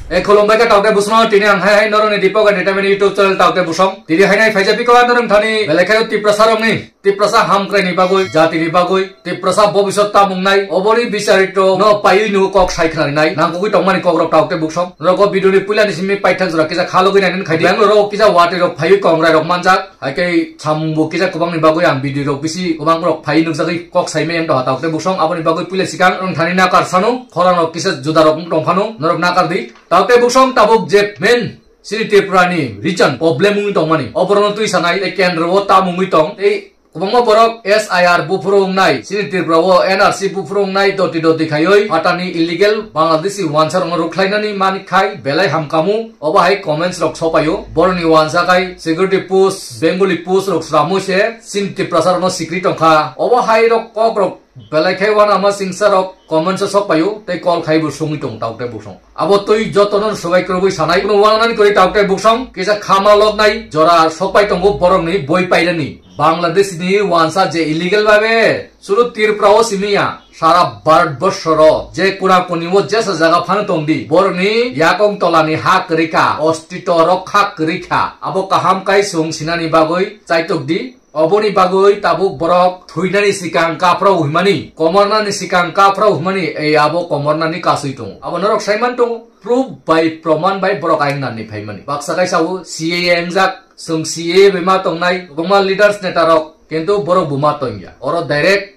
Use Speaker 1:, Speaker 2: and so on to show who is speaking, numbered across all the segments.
Speaker 1: e khulumbai ka tawte busno tini ang hai noroni dipok entertainment YouTube channel tawte busong tini hai nai phaijapi ko norong thani belekhayo tiprasarong ni tiprasa hamkrai ni bagoi jati ni bagoi tiprasa bobishot ta mungnai obori bisarito no payu nu kok saikhani nai nangkui tongmani kok rok tawte busong roko video ni pulani simi paithak jora kisa khalogi nainen khaidi bangalore kisa wate rok phayu kongrai rok manjak haike chambu kisa kubang ni bagoi am video rok bisi kubang rok phayu nugjagi kok saime em do tawte busong aboni bagoi pule sikang rong thani na kar sanu khorano kisa juda rok tongkhano norok na kar di tawte busong tabuk je men sini Tripurani region problem mung tongmani oborono tui sanai e kendro wo ta mung tong ei kubangma borok SIR bufurong nai sini Tripura wo NRC bufurong nai doti doti khayoi atani illegal Bangladeshi wansar ruklainani mani khai belai hamkamu oba hai comments rok sopayo boroni wansa kai security post Bengali post rok sramu se sini Tripura no secret tongkha oba hai rok kok rok belai khai wana ama singsa rok comments sopayo tei call khai bu songi tong tawte busong abo tui jotonon sobai krobui sanai kuno wangnani kori tawte busong kisa khama log nai jora sopai tongo borok ni boi pairani Bangladesh ni wansa je illegal babe suru Tripura o simia সারা ভারতবর্ষর যে কোনা conio যে জায়গা fun তংদি বরনি ইয়াকং তলানি হাক রেখা অস্তিত্ব রক্ষা রেখা আবো কাহাম কাই সুং সিনানি বাগৈ চাইতকদি অবনি বাগৈ তাবুক বরক থুইনানি সিকাং কাফ্রাও হুমানি কমরনানি সিকাং কাফ্রাও হুমানি এই আবো কমরনানি কাসুই তং আবো নরক সাইমান তং প্রুফ বাই প্রমাণ বাই বরক আইনানি ফাইমানি বাক্সা কাইসাও সিএ এংজাক সুং সিএ বেমা তংনাই গমা লিডার্স নেতারক কিন্তু বড় বুমা তংয়া অর direct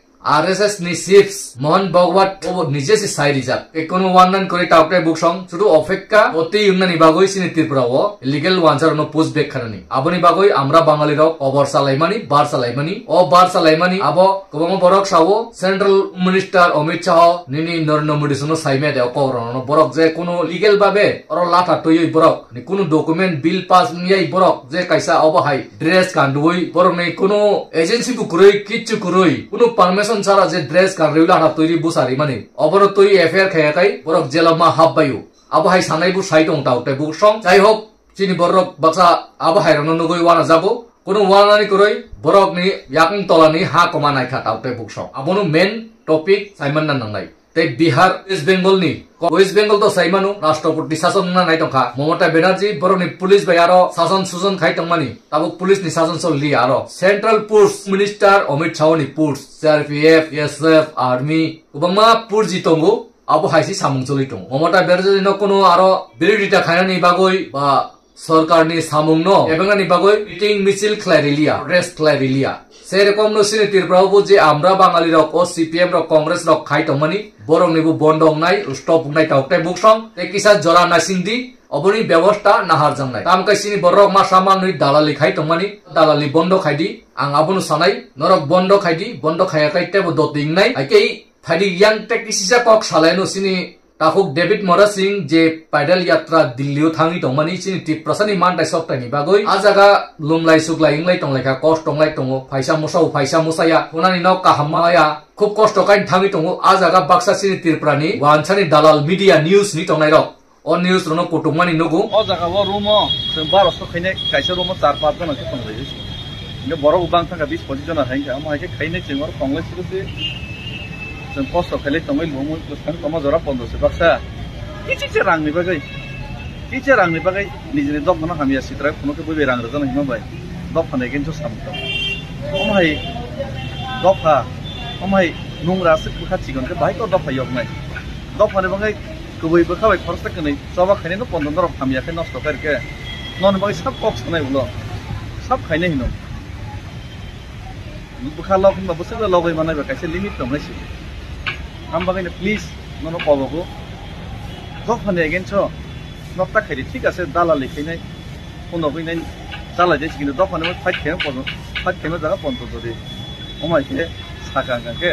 Speaker 1: RSS ni chiefs Mohan Bhagwat obo nije si sai rijak ekono wanan kori tawte buksong sudu ofekka oti yunani bagoi sini Tripura o illegal wansar no post back khanani aboni bagoi amra bangali rok obor salaimani bar salaimani o bar salaimani abo kobamo borok sawo central minister Amit Shah nini Narendra Modi sono saime de okorono borok je kono legal babe oro lata toyoi borok ni kono document bill pass niyai borok je kaisa obo hai dress kandui borok ni kono agency bu kuroi kichu kuroi kono permission সারা যে dress কার রেউলা না তৈরি বুসারি মানে অবর তৈরি FIR খায়াকাই বরক জেলামা হাববায়ু আবহাই সানাইবু সাইটং তাউতে বুকসং যাই হোক চিনি বরক বাক্সা আবহাই রন নগই ওয়ানা যাবো কোন ওয়ানানি করই বরক নি ইয়াকং তলানি হা কমা নাইখা তাউতে বুকসং আবনো মেন টপিক সাইমান না নাংলাই তে বিহার ওয়েস্ট বেঙ্গল নি ওয়েস্ট বেঙ্গল তো সাইমানো রাষ্ট্রপতি শাসন না নাই তংখা মমতা ব্যানার্জি বরনি পুলিশ বাই আরো শাসন সুজন খাই তংমানি তাবুক পুলিশ নি শাসন চলি আরো central police minister Amit Shah নি police CRPF SF army Obama পুরজি তংগু আবো হাইসি সামুং চলি তং মমতা ব্যানার্জি ন কোনো আরো বিরোধিতা খাইনানি বাগৈ বা সরকার নি সামুং ন এবেঙ্গানি বাগৈ মিটিং মিছিল ক্লারিলিয়া রেস্ট ক্লারিলিয়া সেরকম নসিনি ত্রিপুরাবু যে আমরা বাঙালি রক ও সিপিএম রক কংগ্রেস রক খাই তংমানি বরং নিবু বন্ধ নাই স্টপ নাই তাউতে বুকসং তে কিসা জরা নাসিংদি অবনি ব্যবস্থা নাহার জাংনাই তাম কাইসিনি বরক মা সামান নই দালালি খাই তংমানি দালালি বন্ধ খাইদি আং আবুনু সানাই নরক বন্ধ খাইদি বন্ধ খায়া কাইতে দতিং নাই আইকেই ফাইদি ইয়াং তে কিসিসা কক সালাইনো সিনি তাহুক ডেভিড মরা সিং যে পাইডাল যাত্রা দিল্লিও থাঙি তংমানি সিনি ত্রিপ্রাসানি মানটাই সপ্তাহনি বাগৈ আ জায়গা লুমলাই সুকলাই ইংলাই তংলাইকা কষ্ট টংলাই তং ফাইসা মুসায়া কোনানি নক কাহামায়া খুব কষ্ট কাইন থাঙি তং আ জায়গা বাক্সা সিনি ত্রিপুরানি ওয়ানসানি দালাল মিডিয়া নিউজ নি তংনাই রক অন নিউজ রনো কুটুমানি নগু
Speaker 2: অ জায়গা ও রুমো जों 1200 খাইনে কাইসা রুমো 4-5 জন আছে তংলাইছি নে বড় উবাং থাকা 20-25 জন হাইকা আমাকে খাইনে जों কংগ্রেস সিতে जों खस्थ' खायलाय तंबाय लुमो लुस्कान कमा जरा 1500 बाक्सा किचे रांनि बागै निजेनि दब मना हामिया सित्रा कुनोके बबे रां रजन हिमाबाय दब फानायगेन जो सामत ओमहाय दफा ओमहाय नुंग्रा से खाथिगन के बाहाय दफा यगनाय दब फाने बागै गुबै बखाबाय खरस तकनै जबा खायनो 15 रक हामियाखै नष्ट करके नन बागै सब कक्स खानाय उलो सब खायनो हिनो बुखा लखन बसो लगै मानाय बाकायसे लिमिट दंनायसि हम बागैनो प्लिज ननो पावगो दफाने अगेन छ नक्ता खायदि ठीक আছে दालालि खायनाय उनाव फैनाय जालायदि सिगिनो दफाने फाइट खेनो जागा पन्त जदि ओमायके साकांगाके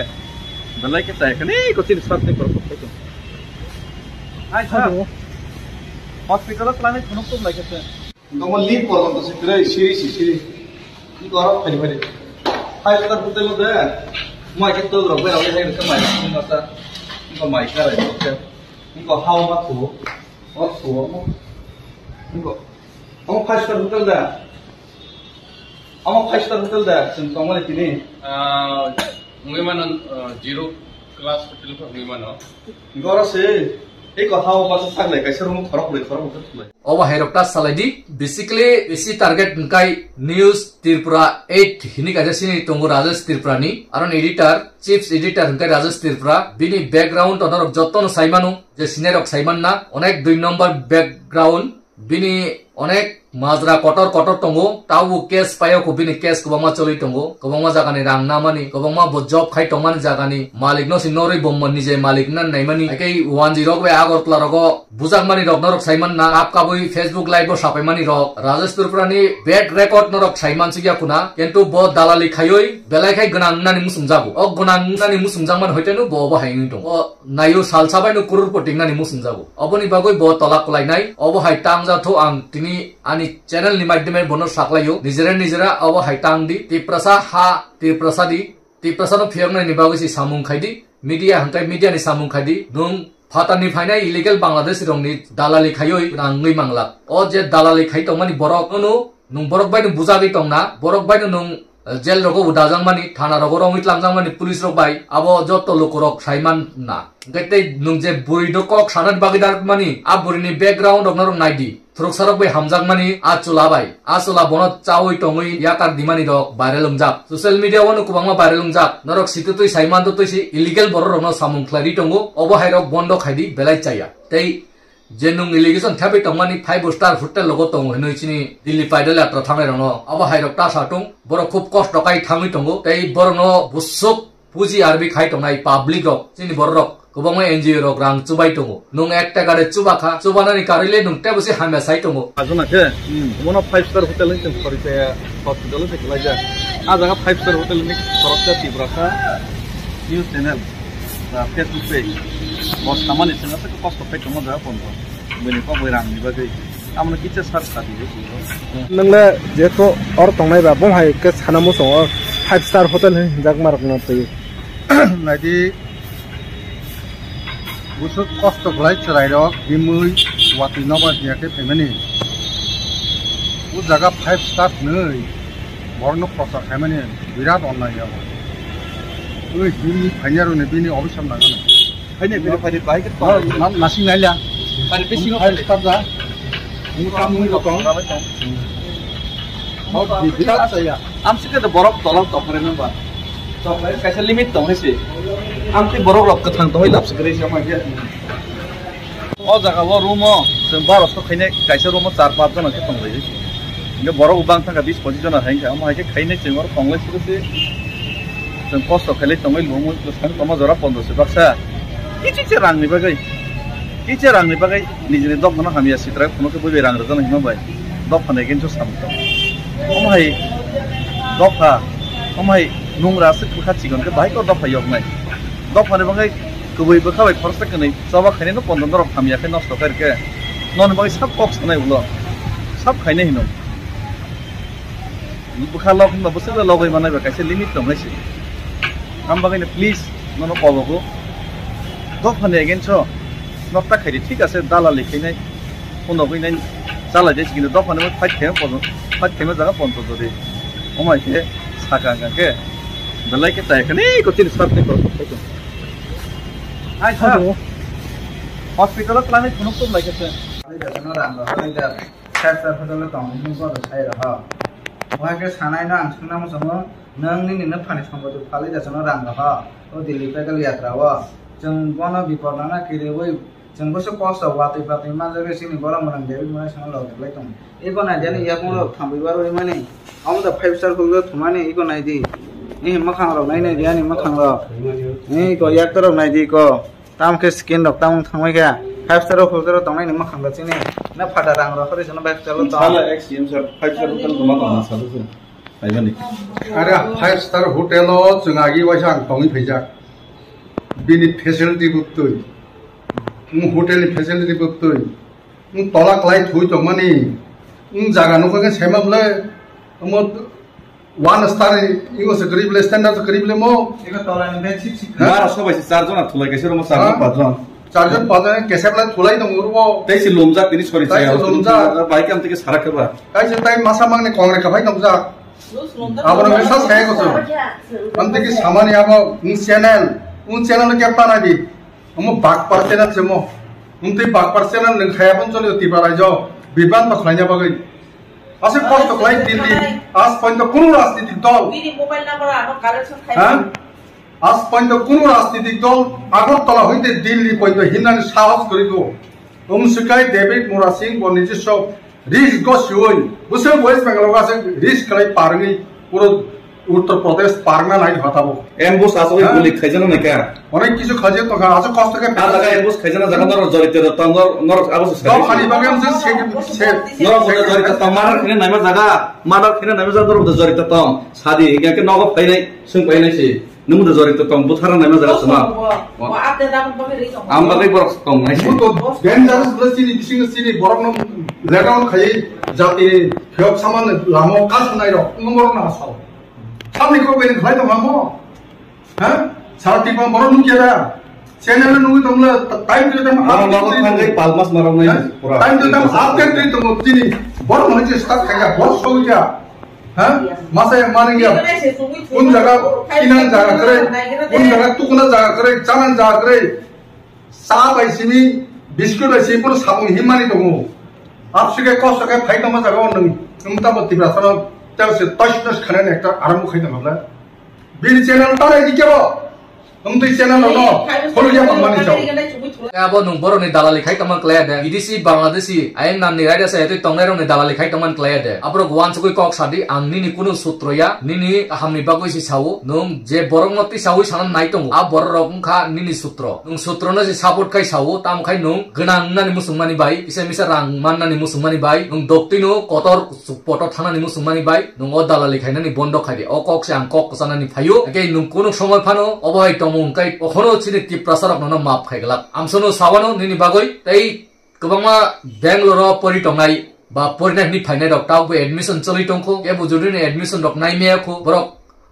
Speaker 2: दलायके तायखने कति साथने करब फैतो आइ छ हस्पिटल प्लाने खुनुक तो लायके दमन लिप परन तो सिग्रै सिरि इ गर फैदि फाइल का बुतलो दे माइके तो रबे आले है के माइ नता इको माइ करे ओके इको हाउ मा थु ओ थु इको हम 5 स्टार होटल दा हम 5 स्टार होटल दा जों तंगले तिनि
Speaker 3: मुइमान 0 क्लास होटल को मुइमान
Speaker 2: गरसे এই কথাও পাশে থাকলে কাছে রুম খরক তুলে
Speaker 1: oba hairokta salaidi basically isi target kai news Tripura 8 hini kaja sini tongo Rajesh Tripura ni aron editor chief editor kai Rajesh Tripura bini background onorok joton saimanu je sinerok saiman na onek 2 number background bini onek মাজরা কটর কটর টঙ্গো তাও case পায়ো কবিনি case কবমা চলি টঙ্গো কবমা জাগানি রাং নামানি কবমা job খাই টমানি জাগানি মালিক ন সিনরি বম্মনি যে মালিক না নাইমানি একাই 10 বে আগরতলা রগ বুজাকমানি রগ নরক সাইমান না আপ কাবই ফেসবুক লাইভ সাপাইমানি রগ রাজেশ ত্রিপুরানি বেড রেকর্ড নরক সাইমান সিগিয়া কুনা কিন্তু ব দালালি খাইoi বেলাই খাই গনাং নানি মুসুমজাগো অ গনাং নানি মুসুমজামান হইতেনো ব ব হাইনি টং অ নাইও সালসাবাইনো কুরুরপটিং নানি মুসুমজাগো অবনি বাগই ব তলাক কলাইনাই অব হাই টাং জাথো আং তিনি ani channel ni maidime bono saklayo nijera awa haitang di Tiprasa ha Tiprasa no phiang na ni bagisi samung khaidi media hangkai media ni samung khaidi nung fatani phainai illegal Bangladesh rong ni dalali khayoi rangui mangla o je dalali khai tongmani borok no nung borok bai nu bujabi tongna borok bai nu nung jel rogo udajang mani thana rogo rongit langjang mani police rok bai abo joto lokorok saiman na gete nung je buri do kok sanat bagidar mani a buri ni background ok narong naidi Thuruk sarok bai hamjak mani achula bai achula bonot chawi tongoi yakar dimani rok viral ungjak social media wonu kubangma viral ungjak norok situtui saiman to toisi illegal borok rokno samung khlari tongo obo hairok bondo khaidi belai chaya tei jenung illegation thabi tongmani 5 star hotel logo tongo hinoi chini Delhi paidal atra thamai rono obo hairok ta satung borok khub kosto kai thami tongo tei borono busuk puji arbi khai tongnai public rok chini borok kubangma NGO rok rang chubai tongo nung ekta gare chubakha chubanani karile nung tebose hamya sai tongo
Speaker 2: azuna ke mono 5 star hotel ni korite hospital se kelaja a jaga 5 star hotel ni korokta Tiprasa news channel da Facebook page bos tamani senga se kosto pe tomo da ponto beni ko boirang ni bagai amna kiche sar sadi
Speaker 3: nangla je ko or tongnai ba bom hai ke sanamo song 5 star hotel ni jagmarok na pe
Speaker 2: nadi busuk kosto glai chrai rok bimui wati noba diake pemani u jaga 5 star nei borno prosa khamani birat onnai ya oi bini phanyaro ne bini obisam na gana phane bini phane bai ke nam nasi naila phane besi no 5 star ja mu kam mu ko tong mau birat saya amsi ke borok tolong topre na ba kaisa limit tong hese amti borok rok kathang toy lapse gre sama ge o jaga wo room o जों बारस तो खाइने काइसा room 4-5 जना के तंग रही ने borok ubang thanga 20-25 जना high का माइ के खाइने जों और तंगले सुसे जों कष्ट खाइले तंगै लुमु सान तमा जरा 15 बाक्सा किछि रांनि बागै निजने दब न हामिया सित्रा कोनो के बबे रां रजन हिमा बाय दब फाने गेनसो सामत ओमहाय दफा ओमहाय नुंग्रा से खाथिगन के बाइक दफा यगनाय दफाने बागै गुबै बखाबाय फरस कनै जाबा खाइने न 15 रक हामिया के नष्ट करके नन बागै सब बक्स नाय उलो सब खाइने हिनो बुखा लखन बसे लगै मानाय बा कासे लिमिट दंनायसि आम बागैनो प्लिज नन पबगो दफाने गेनसो नक्ता खाइदि ठीक আছে दालालि खाइनाय उनाव फैनाय जाला देस किन्तु दफाने फाइट खेम जागा 50 जदि ओमाय के साका के दलाई के ताय कने को तिन सर्ट ने करो आइ छ हॉस्पिटल प्लाने खुनुक तो लाइक छ
Speaker 4: आइ जानो राम्रो आइ जा सार होटल तंगनि को छाइ रह वहा के सानाय न आं सुना मसँग नंनि निन फाने संबद फाले जानो राम्रो ह ओ दिल्ली पैदल यात्रा व जों बन बिपरना केरे वइ जों बसो कष्ट वातै पातै माजरे सिनि गरम गरम देबि मय सँग लगलाय तंग एको नाय जानि याको थांबिबार ओइ माने आम द 5 स्टार को थमाने एको नाय दि ए मखां र नाय नाय दियानि मखां र ए को याक तर नाय दि को ताम के स्किन रक ताम थांबाय गया 5 स्टार होटल तंगनाय नि मखां र चिनि न फाटा रां र खरे जन 5 स्टार ल
Speaker 2: साला एक्सएम सर 5 स्टार होटल दमा दमा सालु फाइबानि
Speaker 5: अरे 5 स्टार होटल जोंगागि वाइसा तंगि फैजा बिनि फेसिलिटी बुक्तै होटल नि फेसिलिटी बुक्तै तला क्लाइ थुइ तंगमानि जागा नको के सेमाबले म 1 स्टार इगो से गरीबले स्टैंडर्ड से गरीबले मो
Speaker 4: एको तलानि बे छिक छिक
Speaker 2: मारा सबाइसे 4 जना थुलाय केसे रम 4 जन
Speaker 5: 4 जन 5 जन केसेबला थुलाय दङ रुबो
Speaker 2: तैसे लोमजा तिनि सरी चाय
Speaker 5: लोमजा
Speaker 2: बाइक आमते के सारा केबा
Speaker 5: काइसे ताइ मासा मांगने कांग्रे का भाई नमजा आबो न सा साय गसो अंते के सामान्य आबो चैनल के पाना दी हम बाग परते न छमो Unti bakpar channel nang khaya pon choli ti parai jo biban to khlainya bagai. Ase cost to klai Delhi as point to kuno rajnitik dol.
Speaker 6: Bini mobile number ano correction khai.
Speaker 5: Ha? As point to kuno rajnitik dol Agartala hoite Delhi point to hinan sahas kori do. Umsukai David Morasing boniji shop risk go shoi. Busel West Bengal ga se risk klai parngi puro Uttar Pradesh parna nai hatabo.
Speaker 2: Ambush asoi goli khaijana na kya?
Speaker 5: Onek kichu khaje to ga ase cost ke
Speaker 2: Ta jaga ambush khaijana jaga nor jorite to nor abos
Speaker 5: dol khali bagam se
Speaker 2: nor boda jorite to marar khine naima jaga madar khine naima jaga nor boda jorite to sadi ya ke nogo phainai sung phainai si numu da jorite to buthara naima jaga sama
Speaker 6: Wa update da ba ri to.
Speaker 2: am bagai borok tong nai si
Speaker 5: to ben jagas blasi ni bising sini borok no legaon khai jati phyok saman lamo kas nai ro ngor na asal Sampai kau beri kau itu mampu, hah? Saat tiba baru nunggu ada, channel nunggu tu mula time tu time
Speaker 2: update kan gai palmas marau nai
Speaker 5: time tu time update tu mula sini baru macam start kaya baru show ya, hah? Masa yang mana ya? Un jaga kinan jaga kere, un jaga tu kuna jaga kere, jalan jaga kere, sab sini biskuit sini pun sabun himani tu mu, आपसे cost का fight number जागा नंग नंगता बत्ती ब्रासना तब से touch खाने ने एकटा आराम खाइ नंगला बिल चैनल तारे दिकेबो नंग तो चैनल नो फलुया मानमानि जाव
Speaker 1: abo nung boro ni dalali khai taman klaya de idisi bangladeshi ayam nam ni raida sa etu tongnai rong ni dalali khai taman klaya de abro gwan chukoi kok sadi angni ni kunu sutroya nini hamni bagoi si sawu nung je borong moti sawu sanan nai tongu a bor rok kha nini sutro nung sutro na je support kai sawu tam khai nung gnang na ni musungmani bai ise misa rang man na ni musungmani bai nung dokti no kotor poto thana ni musungmani bai nung o dalali khai na ni bondo khai de o kok se ang kok sana ni phayu age nung kunu somoi phano obai tomung kai okhono chini ti prasarok no map khai galak amsono sawano nini bagoi tei kobangma Bangalore pori tongnai ba porina ni phainai rok tau admission choli tongkho ke bujuri ni admission rok nai me kho borok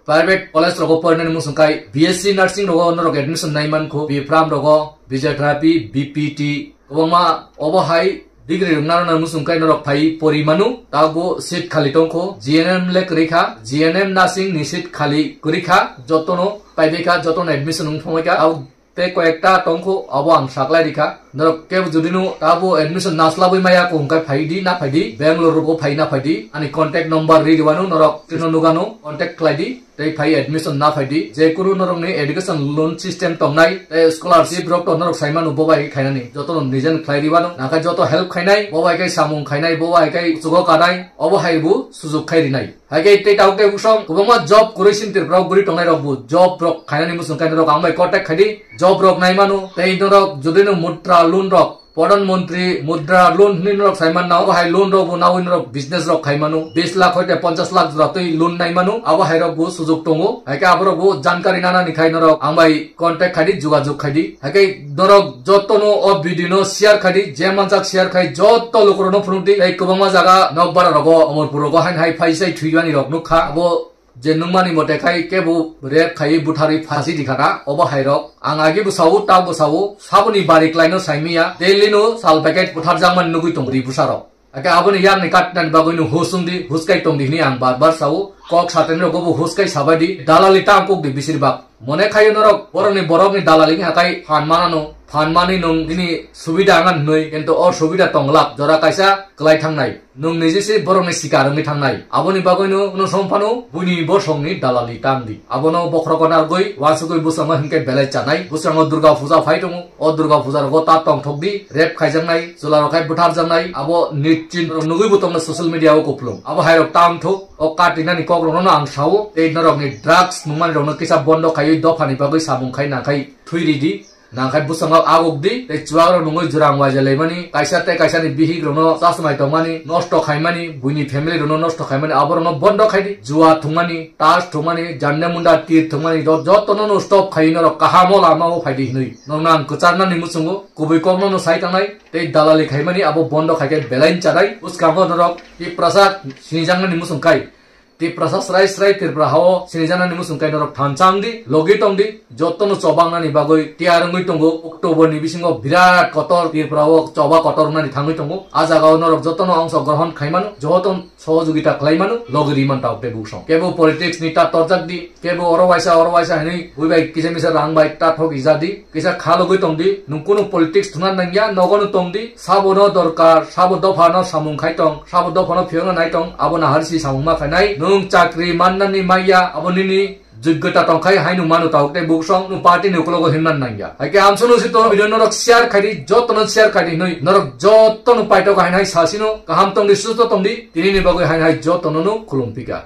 Speaker 1: private college rok porina ni musungkai BSc nursing rok norok admission nai man kho Bipram rok physiotherapy BPT kobangma obo hai degree rungna musungkai norok phai pori manu tago seat khali tongkho GNM lek rekha GNM nursing ni seat khali kurikha jotono paibeka jotono admission ungthomaika au te koekta tongkho abo ang saklai dikha norok ke judinu tabo admission naslabui maya ko ungkai phaidi na phaidi Bangalore ko phaina phaidi ani contact number ri diwanu norok tino nugano contact klaidi tei phai admission na phaidi je kuru norok ni education loan system tongnai te scholarship rok to norok saimanu bobai khainani joto nijen khlai diwanu nakai joto help khainai bobai kai samung khainai bobai kai sugo kanai obo haibu sujug khairi nai hage te tauke usong kubama job kuresin tir brok guri tongnai rok bu job rok khainani musung kai norok ambai contact khaidi job rok nai manu tei norok judinu mutra loan rok Pradhan Mantri Mudra loan ni norok saiman na hai loan rok bu nawi norok business rok khai manu 20 lakh hoite 50 lakh ratoi loan nai manu abo hai rok bu sujug tongo hai ka abro bu jankari nana ni khai norok ambai contact khadi jogajog khadi hai kai norok jotono o video no share khadi je manjak share khai jotto lokro no phunti ei kobama jaga nokbar rogo amorpur rogo hai phaisai thuiwani rok nukha abo je nungmani mote khai kebu rep khai buthari phasi dikhana obo hairok angagi bu sawu ta bu sawu sabuni barik laino saimia daily no sal packet buthar jangman nugui tongri busaro aka aboni yan ni katnan bagoinu husundi huskai tongdi ni ang bar sawu kok saten rogo bu huskai sabadi dalali tangkuk di bisirbak mone khai norok borok ni dalali hakai Fanmani nung ini subida angan noi kento or subida tonglak jora kaisa kelai thangnai nung nijisi borong ni sikar ngi thangnai aboni bagoinu no somphanu buni bosong ni dalali tangdi abono bokhrokonar goi wasugoi busama hingke belai chanai busango durga puja phaitongu o durga puja ro ta tong thokdi rep khaijangnai sularo khai buthar jangnai abo nitchin nugui butong social media o koplong abo hairok tam thok o katina ni kokro no ang sawo ei norok ni drugs numan ro no kisa bondo khai do phani bagoi sabung khai na khai thuiridi nangkai busangau aguk di te chuagro nungoi jurang waja leimani kaisa ni bihig rono sasmai tomani nosto khaimani buini family rono nosto khaimani abor no bondo khaidi juwa thumani tas thumani janne munda tir thumani jotono no stop khaino ro kahamol amao phaidi hnui nongnang kucharna ni musungo kubui komno no saitangai te dalali khaimani abo bondo khaike belain charai uskamo norok ki prasad sinjang ni musungkai Tiprasa serai tirpra hao sinijana nimu sungkai norok thancang di logi tong di jotono cobang nani bagoi tiarungui tonggo Oktober ni bisingo birat kotor tirpra wo coba kotor nani thangui tonggo ajagao norok jotono angso grohon khaimanu joton সহযোগিতা খাইমানো লগরি মান তাওতে বুসং কেবো politics নিতা তরজাক দি কেবো অরওয়াইসা হেনি উইবাই কিসে Misa রাংবাই তা ঠক Izadi কিসা খালগৈ তংদি নুকুনো politics থুনা নাঙ্গিয়া নগনো তংদি সাবনো দরকার sub দফানো সামুং খাইতং sub দফানো ফিয়নো নাইতং আবনা হারসি সামুংমা খাইনাই নুং চাকরি মাননানি মাইয়া আবনিনি যোগ্যতা টংখাই হাইনু মানু তাওতে বুকসং নু পার্টি নুকুলগো হিনমান নাঙ্গিয়া হাইকে আমসনো সিতো ভিডিও নরক শেয়ার খাইদি যতন শেয়ার খাইদি নই নরক যতন পাইতো হাইনাই সাসিনো কাহাম তংদি সুতো তংদি তিনি নিবাগৈ হাইনাই যতনनु খুলুমপিকা